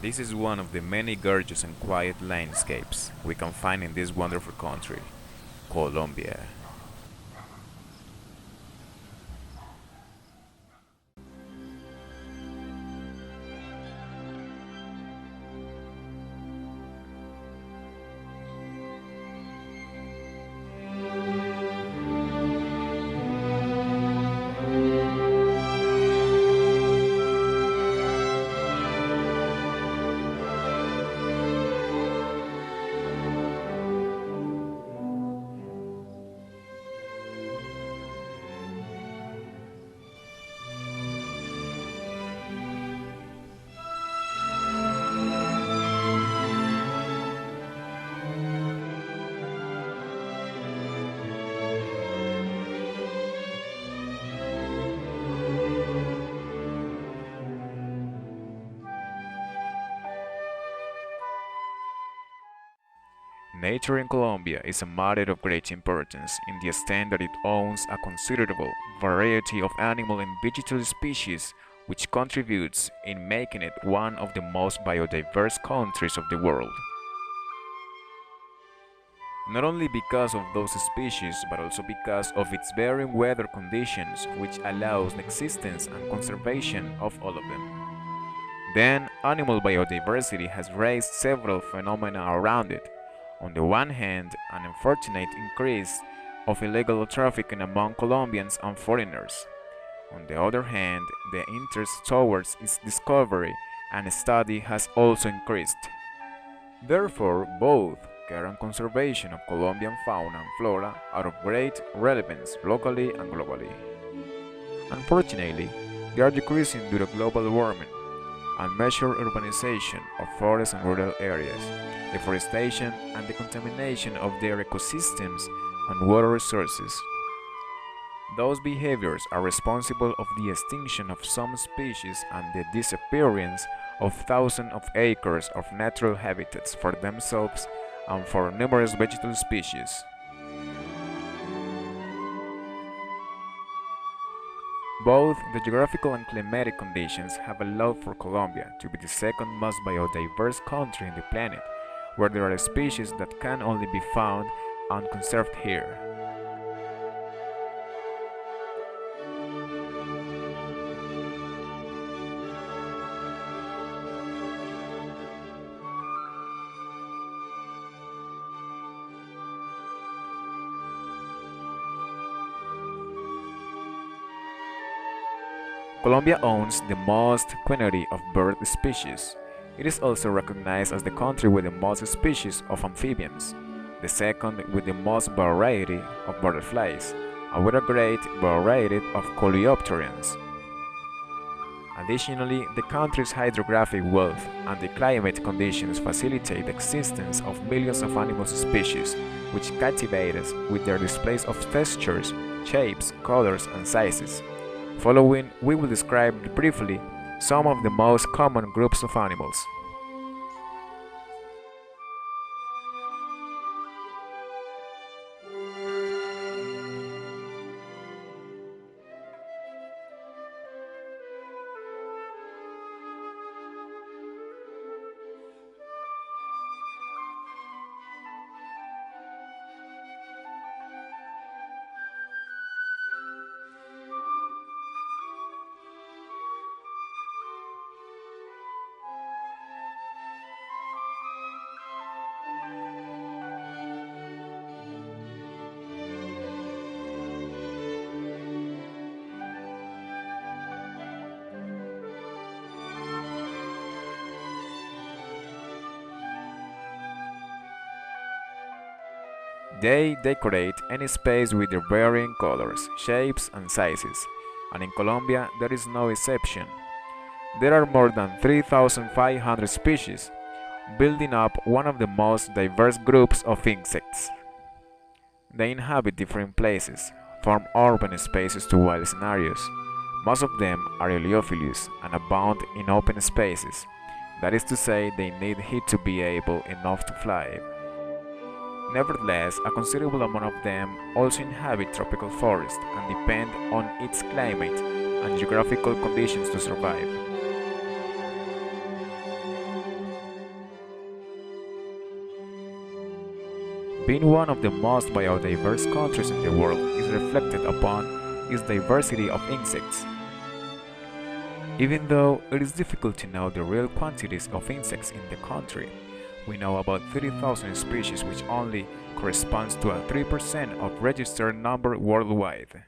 This is one of the many gorgeous and quiet landscapes we can find in this wonderful country, Colombia. Nature in Colombia is a matter of great importance in the extent that it owns a considerable variety of animal and vegetal species, which contributes in making it one of the most biodiverse countries of the world. Not only because of those species, but also because of its varying weather conditions, which allows the existence and conservation of all of them. Then, animal biodiversity has raised several phenomena around it. On the one hand, an unfortunate increase of illegal trafficking among Colombians and foreigners. On the other hand, the interest towards its discovery and study has also increased. Therefore, both care and conservation of Colombian fauna and flora are of great relevance locally and globally. Unfortunately, they are decreasing due to global warming, unmeasured urbanization of forests and rural areas, deforestation, and the contamination of their ecosystems and water resources. Those behaviors are responsible of the extinction of some species and the disappearance of thousands of acres of natural habitats for themselves and for numerous vegetal species. Both the geographical and climatic conditions have allowed for Colombia to be the second most biodiverse country on the planet, where there are species that can only be found and conserved here. Colombia owns the most quantity of bird species. It is also recognized as the country with the most species of amphibians, the second with the most variety of butterflies, and with a great variety of coleopterans. Additionally, the country's hydrographic wealth and the climate conditions facilitate the existence of millions of animal species, which captivate us with their displays of textures, shapes, colors, and sizes. Following, we will describe briefly some of the most common groups of animals. They decorate any space with their varying colors, shapes, and sizes, and in Colombia there is no exception. There are more than 3,500 species, building up one of the most diverse groups of insects. They inhabit different places, from urban spaces to wild scenarios. Most of them are heliophilous and abound in open spaces. That is to say, they need heat to be able enough to fly. Nevertheless, a considerable amount of them also inhabit tropical forests and depend on its climate and geographical conditions to survive. Being one of the most biodiverse countries in the world is reflected upon its diversity of insects. Even though it is difficult to know the real quantities of insects in the country, we know about 30,000 species, which only corresponds to a 3% of registered number worldwide.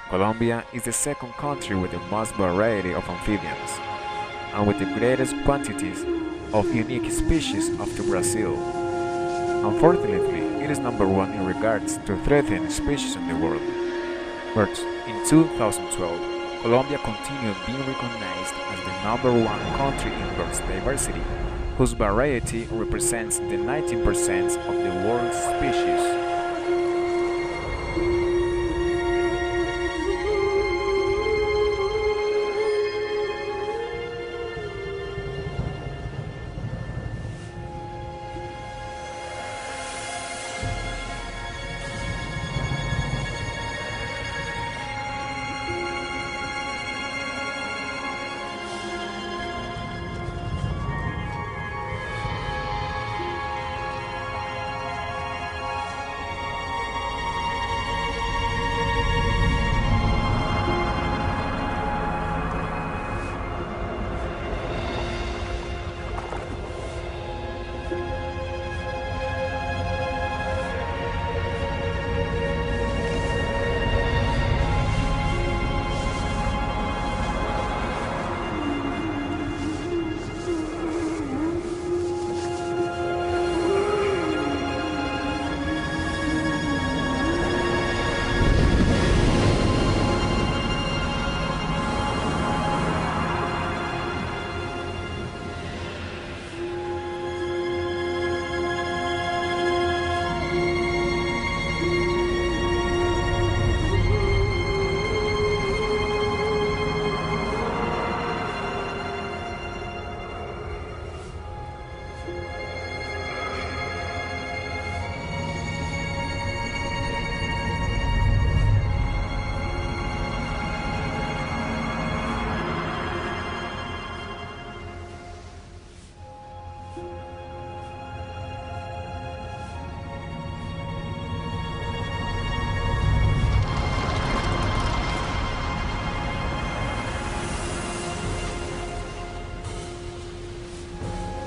Colombia is the second country with the most variety of amphibians, and with the greatest quantities of unique species after Brazil. Unfortunately, it is number one in regards to threatened species in the world. But in 2012, Colombia continued being recognized as the number one country in biodiversity, whose variety represents the 19% of the world's species.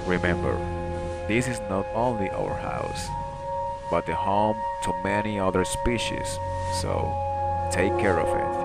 Remember, this is not only our house, but the home to many other species, so take care of it.